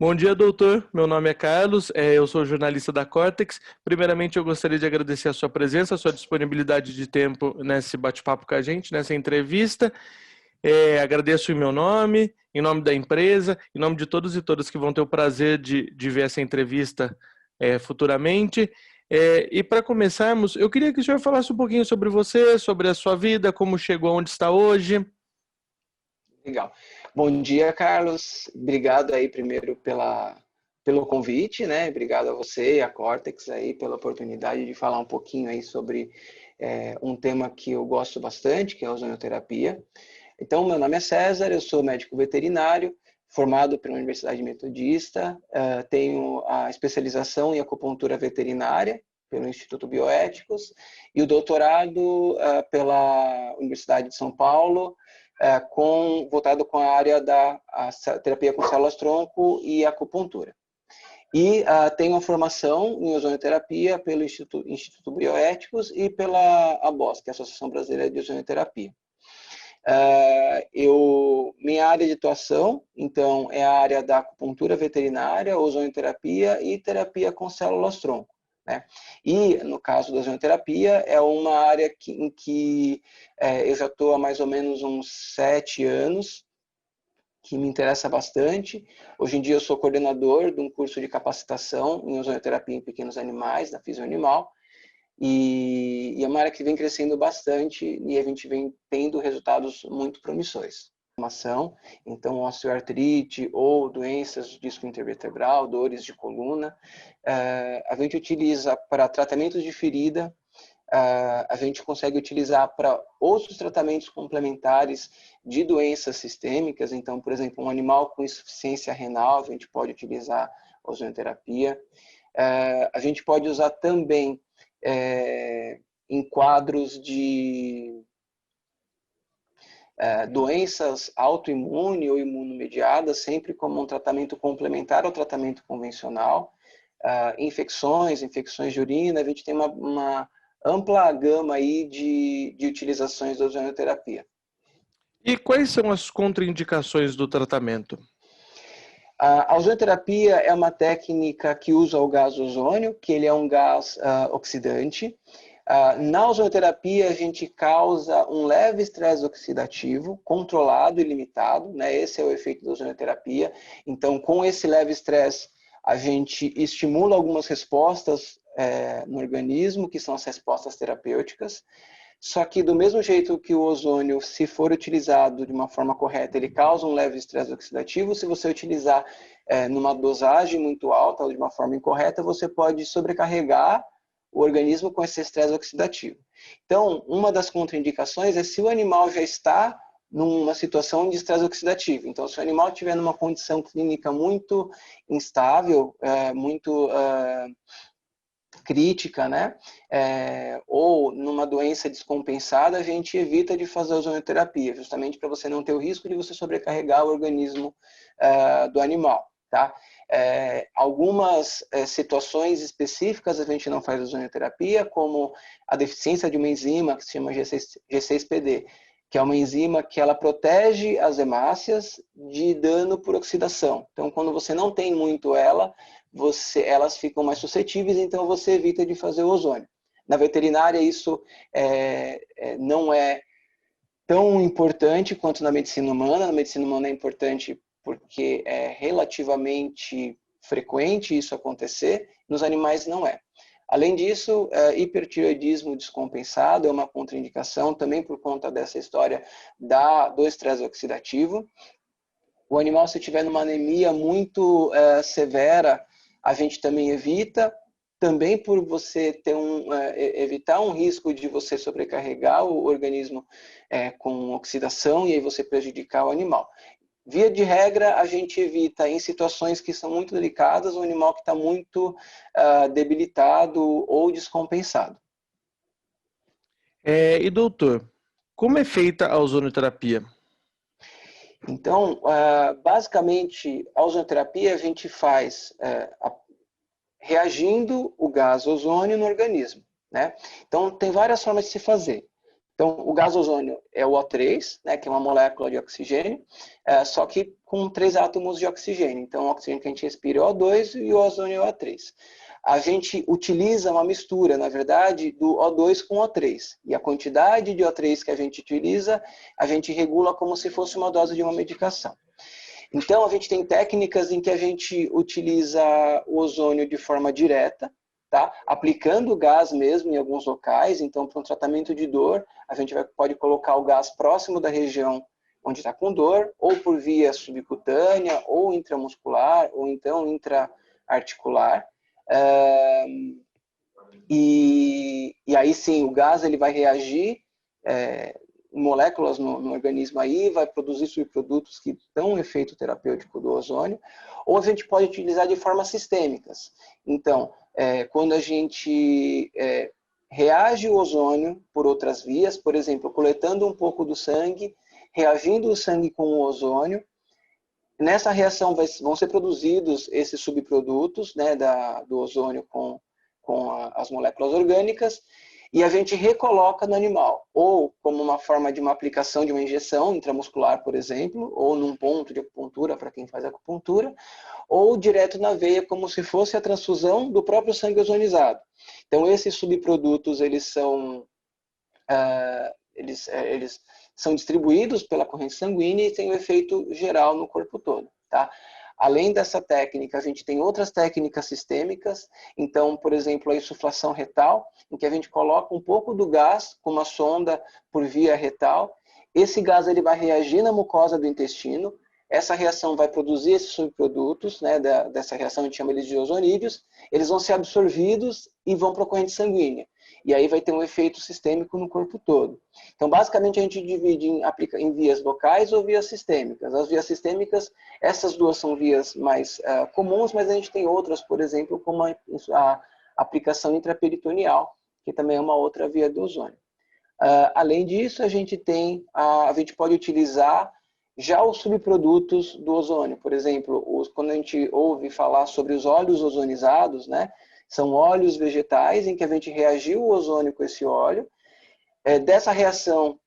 Bom dia, doutor. Meu nome é Carlos, eu sou jornalista da Cortex. Primeiramente, eu gostaria de agradecer a sua presença, a sua disponibilidade de tempo nesse bate-papo com a gente, nessa entrevista. Agradeço em meu nome, em nome da empresa, em nome de todos e todas que vão ter o prazer de ver essa entrevista futuramente. E para começarmos, eu queria que o senhor falasse um pouquinho sobre você, sobre a sua vida, como chegou onde está hoje. Legal. Bom dia, Carlos. Obrigado aí primeiro pelo convite, né? Obrigado a você e a Cortex aí pela oportunidade de falar um pouquinho aí sobre um tema que eu gosto bastante, que é a ozonioterapia. Então, meu nome é César, eu sou médico veterinário, formado pela Universidade Metodista, tenho a especialização em acupuntura veterinária pelo Instituto Bioéticos e o doutorado pela Universidade de São Paulo, voltado com a área da terapia com células-tronco e acupuntura. E tenho a formação em ozonioterapia pelo Instituto Bioéticos e pela ABOS, que é a Associação Brasileira de Ozonioterapia. Minha área de atuação, então, é a área da acupuntura veterinária, ozonioterapia e terapia com células-tronco. Né? E, no caso da ozonioterapia, é uma área em que eu já estou há mais ou menos uns 7 anos, que me interessa bastante. Hoje em dia eu sou coordenador de um curso de capacitação em ozonioterapia em pequenos animais, da Fisioanimal, e é uma área que vem crescendo bastante e a gente vem tendo resultados muito promissores. Então, osteoartrite ou doenças do disco intervertebral, dores de coluna, a gente utiliza para tratamentos de ferida, a gente consegue utilizar para outros tratamentos complementares de doenças sistêmicas. Então, por exemplo, um animal com insuficiência renal, a gente pode utilizar ozonioterapia. A gente pode usar também em quadros de doenças autoimunes ou imunomediadas, sempre como um tratamento complementar ao tratamento convencional. Infecções de urina, a gente tem uma ampla gama aí de utilizações da ozonioterapia. E quais são as contraindicações do tratamento? A ozonioterapia é uma técnica que usa o gás ozônio, que ele é um gás oxidante. Na ozonioterapia, a gente causa um leve estresse oxidativo, controlado e limitado, né? Esse é o efeito da ozonioterapia. Então, com esse leve estresse, a gente estimula algumas respostas no organismo, que são as respostas terapêuticas. Só que do mesmo jeito que o ozônio, se for utilizado de uma forma correta, ele causa um leve estresse oxidativo. Se você utilizar numa dosagem muito alta ou de uma forma incorreta, você pode sobrecarregar o organismo com esse estresse oxidativo. Então, uma das contraindicações é se o animal já está numa situação de estresse oxidativo. Então, se o animal estiver numa condição clínica muito instável, muito crítica, né? Ou numa doença descompensada, a gente evita de fazer a ozonioterapia, justamente para você não ter o risco de você sobrecarregar o organismo do animal, tá? Algumas situações específicas a gente não faz ozonioterapia, como a deficiência de uma enzima que se chama G6PD, que é uma enzima que ela protege as hemácias de dano por oxidação. Então, quando você não tem muito elas ficam mais suscetíveis, então você evita de fazer o ozônio. Na veterinária, isso não é tão importante quanto na medicina humana. Na medicina humana é importante porque é relativamente frequente isso acontecer, nos animais não é. Além disso, hipertireoidismo descompensado é uma contraindicação, também por conta dessa história do estresse oxidativo. O animal, se tiver numa anemia muito severa, a gente também evita, também por você ter evitar um risco de você sobrecarregar o organismo com oxidação e aí você prejudicar o animal. Via de regra, a gente evita em situações que são muito delicadas o animal que está muito debilitado ou descompensado. E doutor, como é feita a ozonioterapia? Então, basicamente, a ozonioterapia a gente faz reagindo o gás ozônio no organismo, né? Então, tem várias formas de se fazer. Então, o gás ozônio é o O3, né, que é uma molécula de oxigênio, só que com 3 átomos de oxigênio. Então, o oxigênio que a gente respira é o O2 e o ozônio é o O3. A gente utiliza uma mistura, na verdade, do O2 com O3. E a quantidade de O3 que a gente utiliza, a gente regula como se fosse uma dose de uma medicação. Então, a gente tem técnicas em que a gente utiliza o ozônio de forma direta, tá? Aplicando o gás mesmo em alguns locais. Então, para um tratamento de dor, a gente pode colocar o gás próximo da região onde está com dor, ou por via subcutânea, ou intramuscular, ou então intraarticular. E aí sim, o gás ele vai reagir moléculas no organismo aí, vai produzir subprodutos que dão um efeito terapêutico do ozônio, ou a gente pode utilizar de formas sistêmicas. Então, quando a gente reage o ozônio por outras vias, por exemplo, coletando um pouco do sangue, reagindo o sangue com o ozônio, nessa reação vão ser produzidos esses subprodutos, né, do ozônio com as moléculas orgânicas, e a gente recoloca no animal, ou como uma forma de uma aplicação de uma injeção intramuscular, por exemplo, ou num ponto de acupuntura para quem faz acupuntura, ou direto na veia, como se fosse a transfusão do próprio sangue ozonizado. Então, esses subprodutos, eles são distribuídos pela corrente sanguínea e têm um efeito geral no corpo todo, tá? Além dessa técnica, a gente tem outras técnicas sistêmicas. Então, por exemplo, a insuflação retal, em que a gente coloca um pouco do gás com uma sonda por via retal. Esse gás ele vai reagir na mucosa do intestino. Essa reação vai produzir esses subprodutos, né, dessa reação a gente chama eles de ozonídeos. Eles vão ser absorvidos e vão para a corrente sanguínea. E aí vai ter um efeito sistêmico no corpo todo. Então, basicamente, a gente divide em vias locais ou vias sistêmicas. As vias sistêmicas, essas duas são vias mais comuns, mas a gente tem outras, por exemplo, como a aplicação intraperitoneal, que também é uma outra via do ozônio. Além disso, a gente pode utilizar já os subprodutos do ozônio. Por exemplo, quando a gente ouve falar sobre os óleos ozonizados, né? São óleos vegetais em que a gente reagiu o ozônio com esse óleo. Dessa reação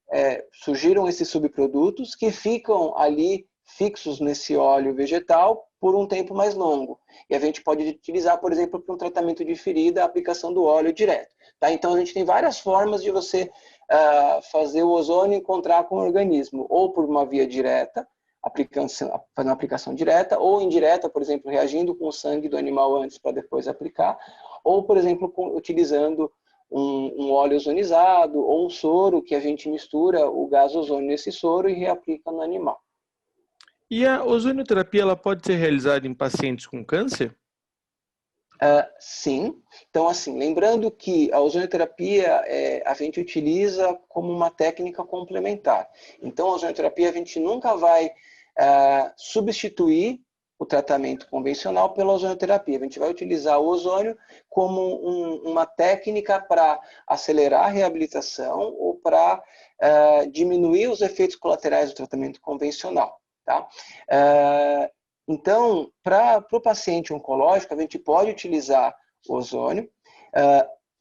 surgiram esses subprodutos que ficam ali fixos nesse óleo vegetal por um tempo mais longo. E a gente pode utilizar, por exemplo, para um tratamento de ferida, a aplicação do óleo direto. Tá? Então, a gente tem várias formas de você fazer o ozônio encontrar com o organismo, ou por uma via direta, fazendo uma aplicação direta, ou indireta, por exemplo, reagindo com o sangue do animal antes para depois aplicar, ou, por exemplo, utilizando um óleo ozonizado ou um soro que a gente mistura o gás ozônio nesse soro e reaplica no animal. E a ozonioterapia ela pode ser realizada em pacientes com câncer? Sim. Então, assim, lembrando que a ozonioterapia a gente utiliza como uma técnica complementar. Então, a ozonioterapia a gente nunca vai substituir o tratamento convencional pela ozonioterapia. A gente vai utilizar o ozônio como uma técnica para acelerar a reabilitação ou para diminuir os efeitos colaterais do tratamento convencional. Tá? Então, para o paciente oncológico, a gente pode utilizar o ozônio,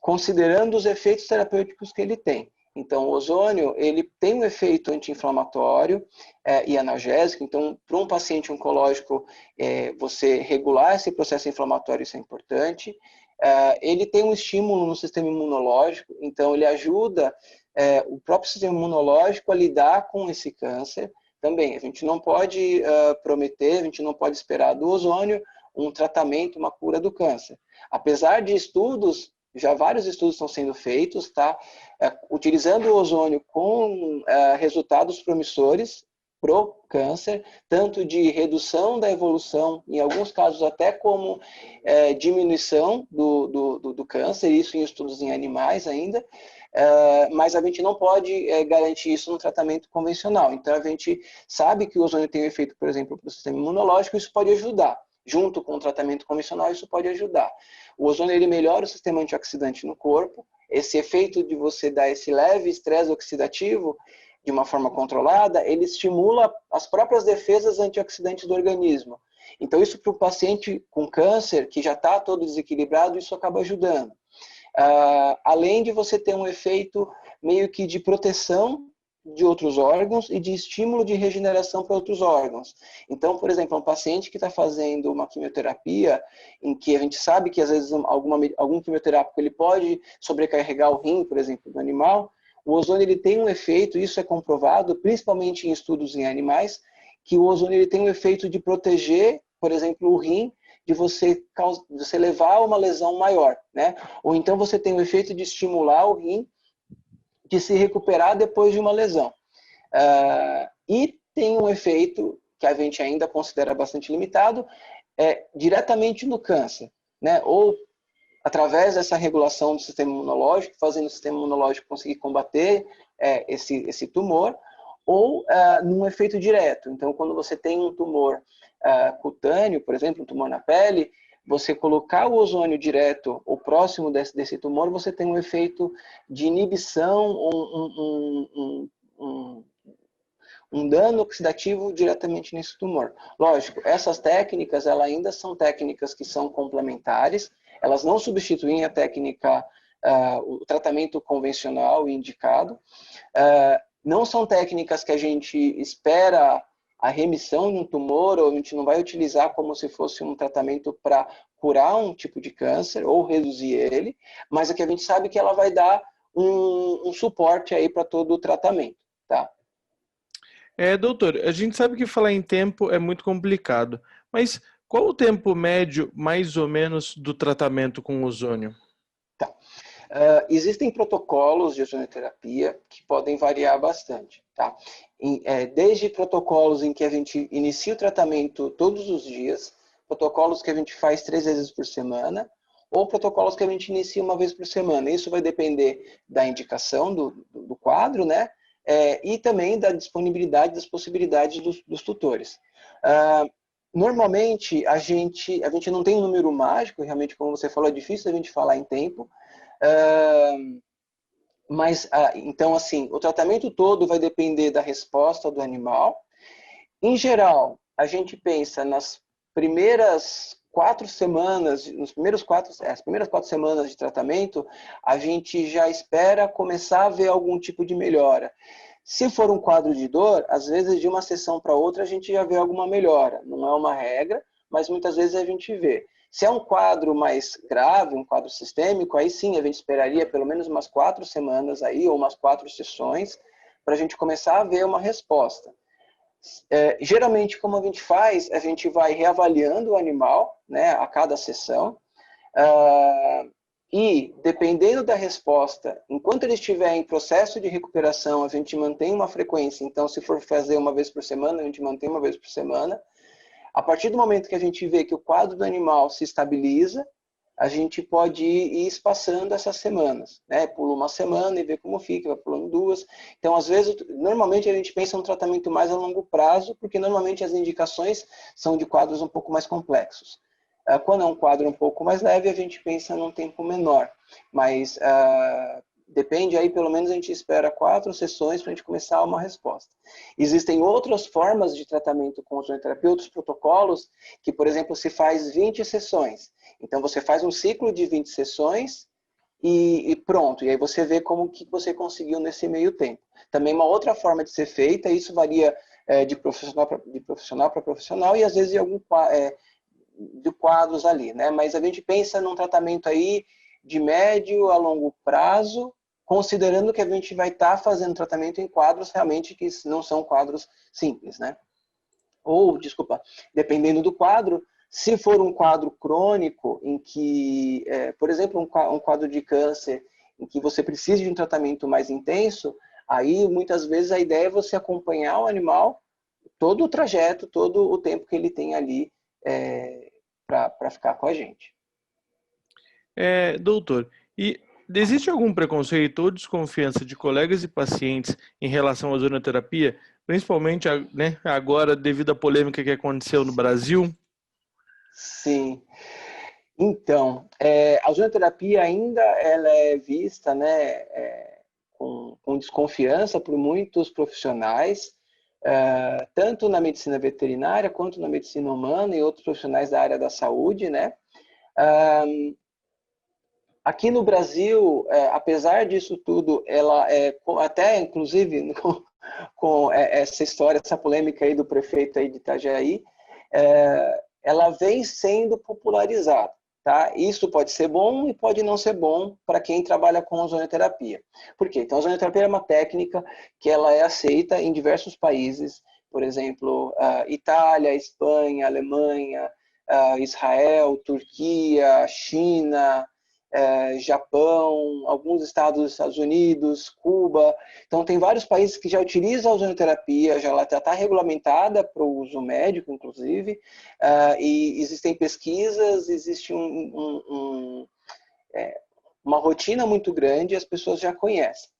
considerando os efeitos terapêuticos que ele tem. Então, o ozônio, ele tem um efeito anti-inflamatório e analgésico. Então, para um paciente oncológico, você regular esse processo inflamatório, isso é importante. Ele tem um estímulo no sistema imunológico, então ele ajuda o próprio sistema imunológico a lidar com esse câncer. Também, a gente não pode prometer, a gente não pode esperar do ozônio um tratamento, uma cura do câncer. Apesar de estudos, já vários estudos estão sendo feitos, tá? Utilizando o ozônio com resultados promissores para o câncer, tanto de redução da evolução, em alguns casos até como diminuição do câncer, isso em estudos em animais ainda, mas a gente não pode garantir isso no tratamento convencional. Então, a gente sabe que o ozônio tem um efeito, por exemplo, para o sistema imunológico, isso pode ajudar. Junto com o tratamento convencional, isso pode ajudar. O ozônio ele melhora o sistema antioxidante no corpo. Esse efeito de você dar esse leve estresse oxidativo de uma forma controlada, ele estimula as próprias defesas antioxidantes do organismo. Então, isso para o paciente com câncer, que já está todo desequilibrado, isso acaba ajudando. além de você ter um efeito meio que de proteção de outros órgãos e de estímulo de regeneração para outros órgãos. Então, por exemplo, um paciente que está fazendo uma quimioterapia, em que a gente sabe que às vezes algum quimioterápico ele pode sobrecarregar o rim, por exemplo, do animal, o ozônio ele tem um efeito, isso é comprovado, principalmente em estudos em animais, que o ozônio ele tem um efeito de proteger, por exemplo, o rim, de você levar a uma lesão maior, né? Ou então você tem o efeito de estimular o rim de se recuperar depois de uma lesão. E tem um efeito que a gente ainda considera bastante limitado, diretamente no câncer, né? Ou através dessa regulação do sistema imunológico, fazendo o sistema imunológico conseguir combater esse tumor, ou num efeito direto. Então, quando você tem um tumor cutâneo, por exemplo, um tumor na pele, você colocar o ozônio direto ou próximo desse tumor, você tem um efeito de inibição, um dano oxidativo diretamente nesse tumor. Lógico, essas técnicas elas ainda são técnicas que são complementares, elas não substituem a técnica, o tratamento convencional e indicado, não são técnicas que a gente espera a remissão de um tumor, ou a gente não vai utilizar como se fosse um tratamento para curar um tipo de câncer ou reduzir ele, mas é que a gente sabe que ela vai dar um suporte aí para todo o tratamento, tá? Doutor, a gente sabe que falar em tempo é muito complicado, mas qual o tempo médio, mais ou menos, do tratamento com ozônio? Tá. Existem protocolos de ozonioterapia que podem variar bastante, tá? Desde protocolos em que a gente inicia o tratamento todos os dias, protocolos que a gente faz 3 vezes por semana, ou protocolos que a gente inicia uma vez por semana. Isso vai depender da indicação do quadro, né? E também da disponibilidade, das possibilidades dos tutores. Normalmente, a gente não tem um número mágico, realmente, como você falou, é difícil a gente falar em tempo, mas, então, assim, o tratamento todo vai depender da resposta do animal. Em geral, a gente pensa nas primeiras 4 semanas, as primeiras 4 semanas de tratamento, a gente já espera começar a ver algum tipo de melhora. Se for um quadro de dor, às vezes de uma sessão para outra a gente já vê alguma melhora. Não é uma regra, mas muitas vezes a gente vê. Se é um quadro mais grave, um quadro sistêmico, aí sim a gente esperaria pelo menos umas 4 semanas aí, ou umas 4 sessões, para a gente começar a ver uma resposta. Geralmente, como a gente faz, a gente vai reavaliando o animal, né, a cada sessão, e dependendo da resposta, enquanto ele estiver em processo de recuperação, a gente mantém uma frequência. Então, se for fazer uma vez por semana, a gente mantém uma vez por semana. A partir do momento que a gente vê que o quadro do animal se estabiliza, a gente pode ir espaçando essas semanas, né? Pula uma semana e vê como fica, vai pulando 2. Então, às vezes, normalmente a gente pensa num tratamento mais a longo prazo, porque normalmente as indicações são de quadros um pouco mais complexos. Quando é um quadro um pouco mais leve, a gente pensa num tempo menor. Mas depende aí, pelo menos a gente espera 4 sessões para a gente começar uma resposta. Existem outras formas de tratamento com ozonioterapia, outros protocolos, que, por exemplo, se faz 20 sessões. Então, você faz um ciclo de 20 sessões e pronto. E aí você vê como que você conseguiu nesse meio tempo. Também uma outra forma de ser feita, isso varia de profissional para profissional e às vezes de quadros ali, né? Mas a gente pensa num tratamento aí de médio a longo prazo, considerando que a gente vai estar fazendo tratamento em quadros realmente que não são quadros simples, né? Ou, desculpa, dependendo do quadro, se for um quadro crônico, em que, por exemplo, um quadro de câncer, em que você precisa de um tratamento mais intenso, aí muitas vezes a ideia é você acompanhar o animal todo o trajeto, todo o tempo que ele tem ali para ficar com a gente. Doutor, e existe algum preconceito ou desconfiança de colegas e pacientes em relação à ozonioterapia, principalmente, né, agora devido à polêmica que aconteceu no Brasil? Sim. Então, a ozonioterapia ainda ela é vista, né, com desconfiança por muitos profissionais, tanto na medicina veterinária quanto na medicina humana e outros profissionais da área da saúde, né? Aqui no Brasil, apesar disso tudo, ela até inclusive com essa história, essa polêmica aí do prefeito aí de Itajaí, ela vem sendo popularizada, tá? Isso pode ser bom e pode não ser bom para quem trabalha com ozonioterapia. Por quê? Então, a ozonioterapia é uma técnica que ela é aceita em diversos países, por exemplo, Itália, Espanha, Alemanha, Israel, Turquia, China, Japão, alguns estados dos Estados Unidos, Cuba. Então, tem vários países que já utilizam a ozonioterapia, já está regulamentada para o uso médico, inclusive, e existem pesquisas, existe uma rotina muito grande e as pessoas já conhecem.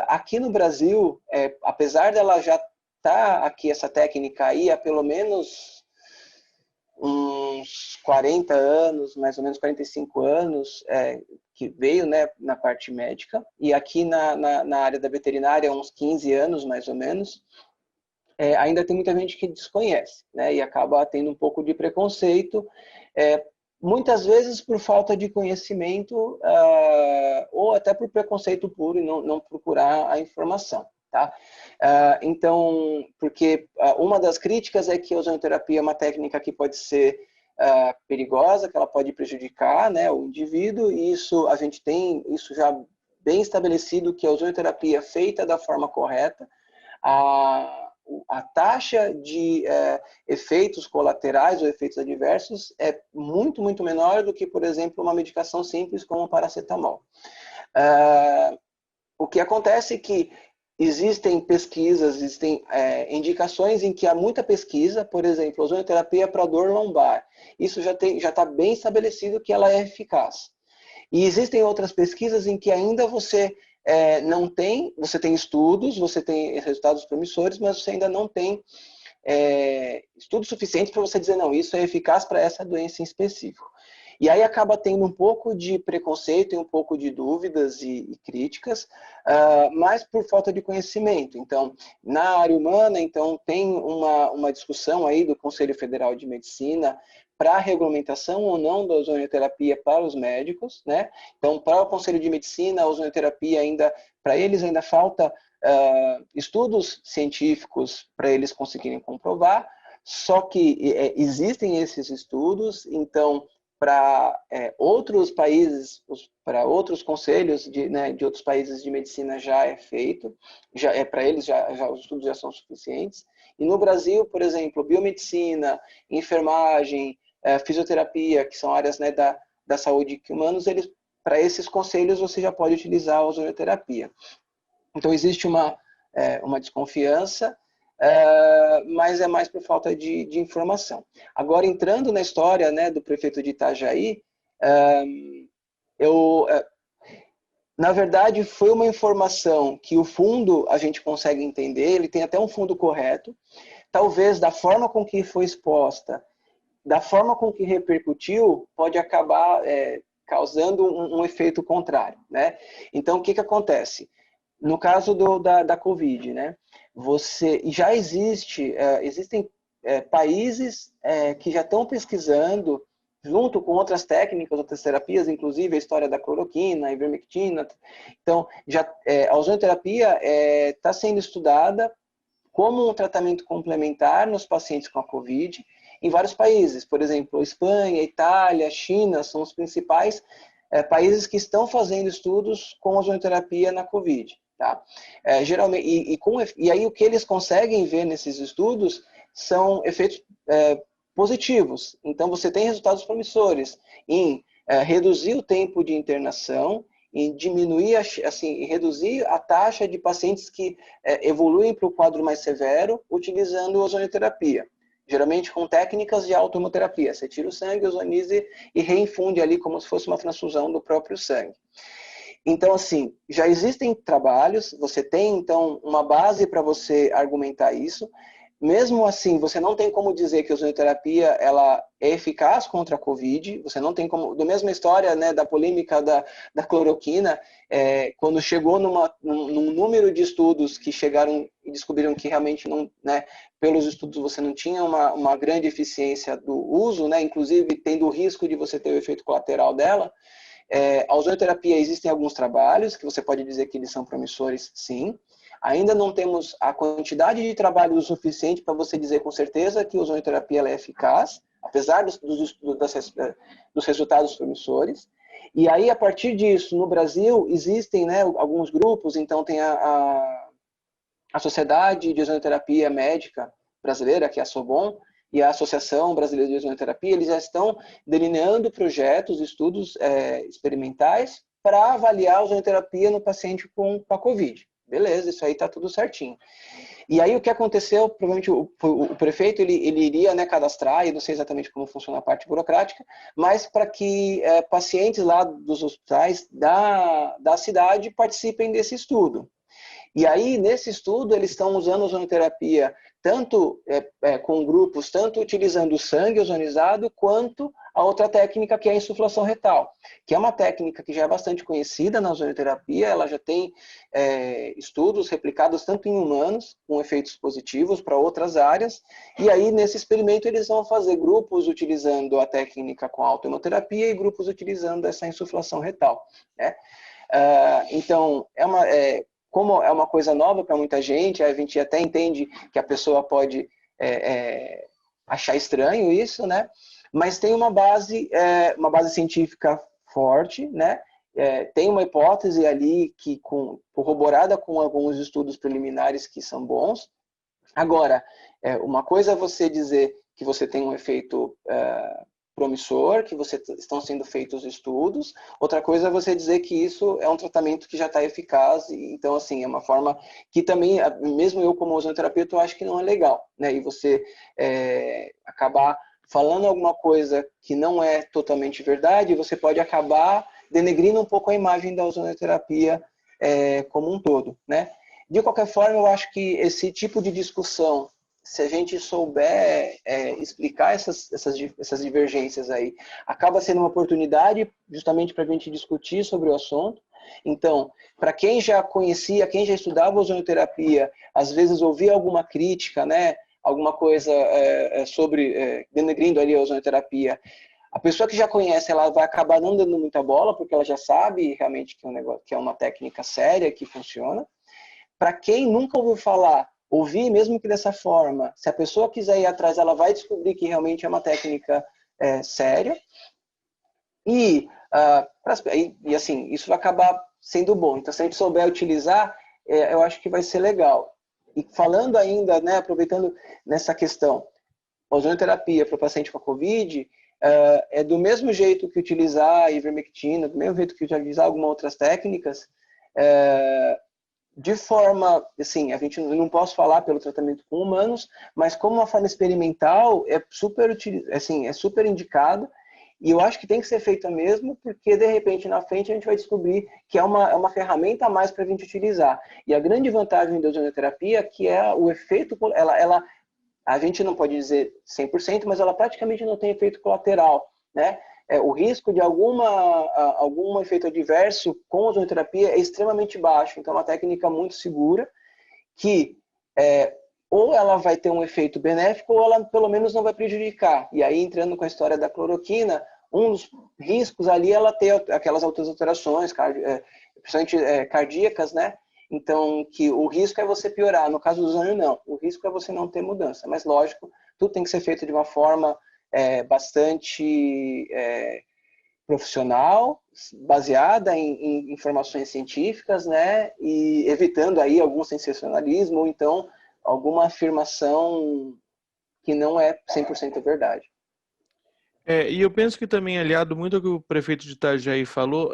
Aqui no Brasil, apesar dela já estar aqui, essa técnica aí, há pelo menos uns 40 anos, mais ou menos 45 anos, que veio, né, na parte médica, e aqui na área da veterinária, uns 15 anos, mais ou menos, ainda tem muita gente que desconhece, né, e acaba tendo um pouco de preconceito, muitas vezes por falta de conhecimento, ou até por preconceito puro e não procurar a informação. Tá? Então, porque uma das críticas é que a ozonioterapia é uma técnica que pode ser perigosa, que ela pode prejudicar, né, o indivíduo, e isso a gente tem isso já bem estabelecido, que a ozonioterapia feita da forma correta, a taxa de efeitos colaterais ou efeitos adversos é muito, muito menor do que, por exemplo, uma medicação simples como o paracetamol. O que acontece é que existem pesquisas, existem indicações em que há muita pesquisa, por exemplo, ozonioterapia para dor lombar. Isso já está bem estabelecido que ela é eficaz. E existem outras pesquisas em que ainda você não tem, você tem estudos, você tem resultados promissores, mas você ainda não tem estudos suficientes para você dizer, não, isso é eficaz para essa doença em específico. E aí acaba tendo um pouco de preconceito e um pouco de dúvidas e críticas, mas por falta de conhecimento. Então, na área humana, então, tem uma discussão aí do Conselho Federal de Medicina para a regulamentação ou não da ozonioterapia para os médicos, né? Então, para o Conselho de Medicina, a ozonioterapia ainda, para eles ainda falta estudos científicos para eles conseguirem comprovar, só que existem esses estudos, então, para outros países, para outros conselhos de outros países de medicina já é feito, para eles os estudos já são suficientes. E no Brasil, por exemplo, biomedicina, enfermagem, fisioterapia, que são áreas, né, da saúde que humanos, para esses conselhos você já pode utilizar a ozonioterapia. Então existe uma desconfiança, mas é mais por falta de informação. Agora, entrando na história, né, do prefeito de Itajaí, na verdade, foi uma informação que o fundo a gente consegue entender, ele tem até um fundo correto, talvez da forma com que foi exposta, da forma com que repercutiu, pode acabar causando um efeito contrário, né? Então, o que acontece? No caso da Covid, né? Já existem países que já estão pesquisando, junto com outras técnicas, outras terapias, inclusive a história da cloroquina, a ivermectina. Então, a ozonioterapia está sendo estudada como um tratamento complementar nos pacientes com a Covid em vários países. Por exemplo, Espanha, Itália, China são os principais países que estão fazendo estudos com ozonioterapia na Covid. Tá? Geralmente, e aí o que eles conseguem ver nesses estudos são efeitos positivos. Então, você tem resultados promissores em reduzir o tempo de internação, em diminuir, assim, reduzir a taxa de pacientes que evoluem para o quadro mais severo utilizando ozonioterapia. Geralmente com técnicas de autohemoterapia. Você tira o sangue, ozonize e reinfunde ali como se fosse uma transfusão do próprio sangue. Então, assim, já existem trabalhos, você tem, então, uma base para você argumentar isso. Mesmo assim, você não tem como dizer que a ozonioterapia ela é eficaz contra a Covid, você não tem como, da mesma história, né, da polêmica da cloroquina, quando chegou num número de estudos que chegaram e descobriram que realmente não, né, pelos estudos você não tinha uma grande eficiência do uso, né, inclusive tendo o risco de você ter o efeito colateral dela, A ozonioterapia, existem alguns trabalhos que você pode dizer que eles são promissores, sim. Ainda não temos a quantidade de trabalho o suficiente para você dizer com certeza que a ozonioterapia ela é eficaz, apesar dos resultados promissores. E aí, a partir disso, no Brasil, existem, né, alguns grupos, então tem a Sociedade de Ozonioterapia Médica Brasileira, que é a SOBON, e a Associação Brasileira de Ozonioterapia, eles já estão delineando projetos, estudos experimentais para avaliar a ozonioterapia no paciente com a COVID. Beleza, isso aí está tudo certinho. E aí o que aconteceu, provavelmente o prefeito ele iria, né, cadastrar, e não sei exatamente como funciona a parte burocrática, mas para que pacientes lá dos hospitais da cidade participem desse estudo. E aí, nesse estudo, eles estão usando ozonioterapia tanto com grupos, tanto utilizando o sangue ozonizado, quanto a outra técnica que é a insuflação retal, que é uma técnica que já é bastante conhecida na ozonioterapia, ela já tem estudos replicados tanto em humanos, com efeitos positivos para outras áreas, e aí, nesse experimento, eles vão fazer grupos utilizando a técnica com autohemoterapia e grupos utilizando essa insuflação retal, né? Então, como é uma coisa nova para muita gente, a gente até entende que a pessoa pode achar estranho isso, né? Mas tem uma base científica forte, né? Tem uma hipótese ali que corroborada com alguns estudos preliminares que são bons. Agora, uma coisa é você dizer que você tem um efeito promissor, que estão sendo feitos estudos. Outra coisa é você dizer que isso é um tratamento que já está eficaz. Então, assim, é uma forma que também, mesmo eu como ozonoterapeuta, eu acho que não é legal, né? E você acabar falando alguma coisa que não é totalmente verdade, você pode acabar denegrindo um pouco a imagem da ozonoterapia como um todo, né? De qualquer forma, eu acho que esse tipo de discussão, se a gente souber explicar essas divergências aí, acaba sendo uma oportunidade justamente para a gente discutir sobre o assunto. Então, para quem já conhecia, quem já estudava ozonioterapia, às vezes ouvia alguma crítica, né, alguma coisa denegrindo ali a ozonioterapia, a pessoa que já conhece, ela vai acabar não dando muita bola, porque ela já sabe realmente que é um negócio, que é uma técnica séria, que funciona. Para quem nunca ouviu falar, ouvir mesmo que dessa forma, se a pessoa quiser ir atrás, ela vai descobrir que realmente é uma técnica séria. E assim, isso vai acabar sendo bom. Então, se a gente souber utilizar, eu acho que vai ser legal. E falando ainda, né, aproveitando nessa questão, ozonioterapia para o paciente com a COVID é do mesmo jeito que utilizar a ivermectina, do mesmo jeito que utilizar algumas outras técnicas, de forma, assim, a gente não posso falar pelo tratamento com humanos, mas como uma forma experimental é super indicado, e eu acho que tem que ser feita mesmo, porque de repente na frente a gente vai descobrir que é uma ferramenta a mais para a gente utilizar. E a grande vantagem da ozonioterapia é que o efeito, a gente não pode dizer 100%, mas ela praticamente não tem efeito colateral, né? O risco de algum efeito adverso com a ozonioterapia é extremamente baixo. Então, é uma técnica muito segura que ou ela vai ter um efeito benéfico ou ela, pelo menos, não vai prejudicar. E aí, entrando com a história da cloroquina, um dos riscos ali é ela ter aquelas outras alterações, principalmente cardíacas, né? Então, que o risco é você piorar. No caso do ozônio, não. O risco é você não ter mudança. Mas, lógico, tudo tem que ser feito de uma forma bastante profissional, baseada em informações científicas, né, e evitando aí algum sensacionalismo ou então alguma afirmação que não é 100% verdade. E eu penso que também, aliado muito ao que o prefeito de Itajaí falou,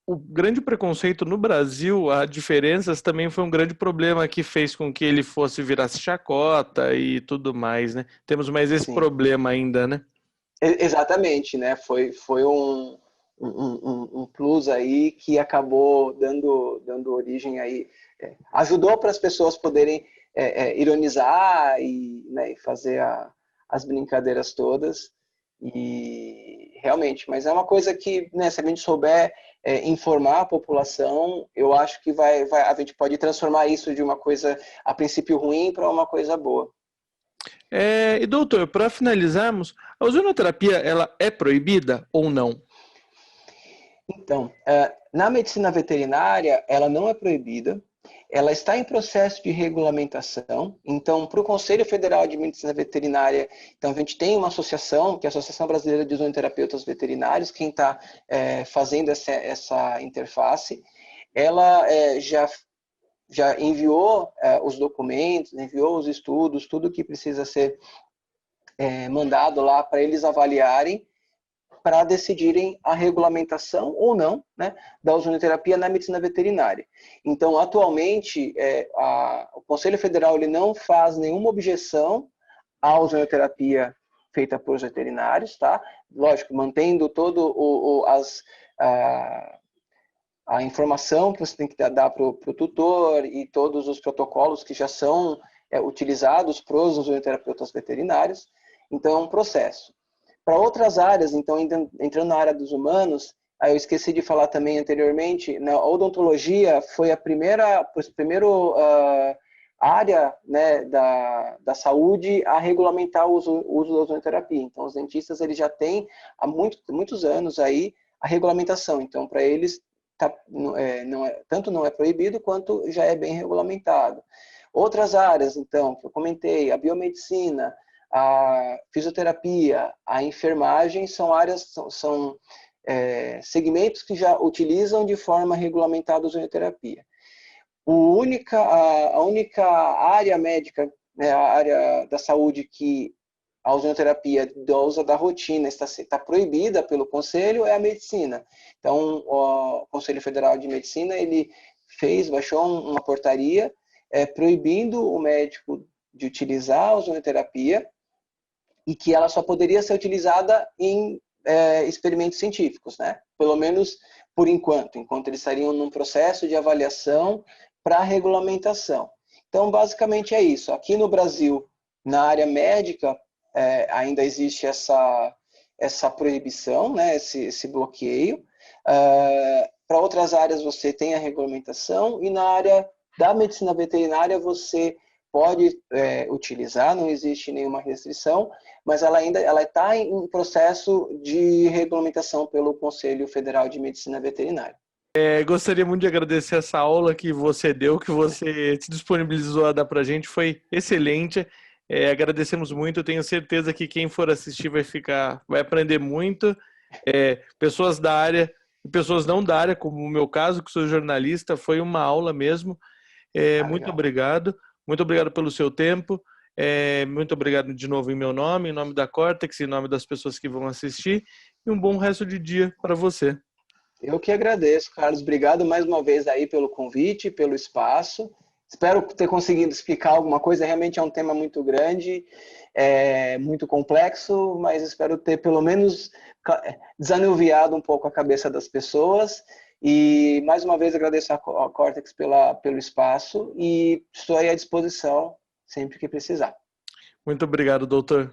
o grande preconceito no Brasil, a diferenças também foi um grande problema que fez com que ele virasse chacota e tudo mais, né? Temos mais esse problema ainda, né? Exatamente, né? Foi um plus aí que acabou dando origem aí, ajudou para as pessoas poderem ironizar né, e fazer as brincadeiras todas. E realmente, mas é uma coisa que, né, se a gente souber informar a população, eu acho que a gente pode transformar isso de uma coisa a princípio ruim para uma coisa boa. E doutor, para finalizarmos, a ozonoterapia ela é proibida ou não? Então, na medicina veterinária, ela não é proibida, ela está em processo de regulamentação. Então, para o Conselho Federal de Medicina Veterinária, então a gente tem uma associação, que é a Associação Brasileira de Zoonoterapeutas Veterinários, quem está fazendo essa interface. Ela já enviou os documentos, enviou os estudos, tudo que precisa ser mandado lá para eles avaliarem, para decidirem a regulamentação ou não, né, da ozonoterapia na medicina veterinária. Então, atualmente, o Conselho Federal ele não faz nenhuma objeção à ozonoterapia feita por veterinários, tá? Lógico, mantendo todo a informação que você tem que dar para o tutor e todos os protocolos que já são utilizados para os ozonoterapeutas veterinários. Então, é um processo. Para outras áreas, então, entrando na área dos humanos, eu esqueci de falar também anteriormente, na odontologia foi a primeira área, né, da saúde a regulamentar o uso da ozonoterapia. Então, os dentistas eles já têm há muitos anos aí a regulamentação. Então, para eles, tanto não é proibido, quanto já é bem regulamentado. Outras áreas, então, que eu comentei, a biomedicina, a fisioterapia, a enfermagem são áreas, são segmentos que já utilizam de forma regulamentada a ozonoterapia. A única área médica, né, a área da saúde que a ozonoterapia usa da rotina está proibida pelo Conselho é a medicina. Então, o Conselho Federal de Medicina ele baixou uma portaria proibindo o médico de utilizar a ozonoterapia e que ela só poderia ser utilizada em experimentos científicos, né? Pelo menos por enquanto eles estariam num processo de avaliação para regulamentação. Então, basicamente é isso. Aqui no Brasil, na área médica, ainda existe essa proibição, né? esse bloqueio. Para outras áreas você tem a regulamentação e na área da medicina veterinária você pode utilizar, não existe nenhuma restrição, mas ela está em processo de regulamentação pelo Conselho Federal de Medicina Veterinária. Gostaria muito de agradecer essa aula que você deu, que você se disponibilizou a dar para a gente, foi excelente. Agradecemos muito, eu tenho certeza que quem for assistir vai aprender muito. Pessoas da área e pessoas não da área, como o meu caso, que sou jornalista, foi uma aula mesmo. Muito obrigado. Muito obrigado pelo seu tempo. Muito obrigado de novo em meu nome, em nome da Cortex, em nome das pessoas que vão assistir. E um bom resto de dia para você. Eu que agradeço, Carlos. Obrigado mais uma vez aí pelo convite, pelo espaço. Espero ter conseguido explicar alguma coisa. Realmente é um tema muito grande, muito complexo, mas espero ter pelo menos desanuviado um pouco a cabeça das pessoas. E mais uma vez agradeço a Cortex pelo espaço e estou aí à disposição sempre que precisar. Muito obrigado, doutor.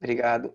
Obrigado.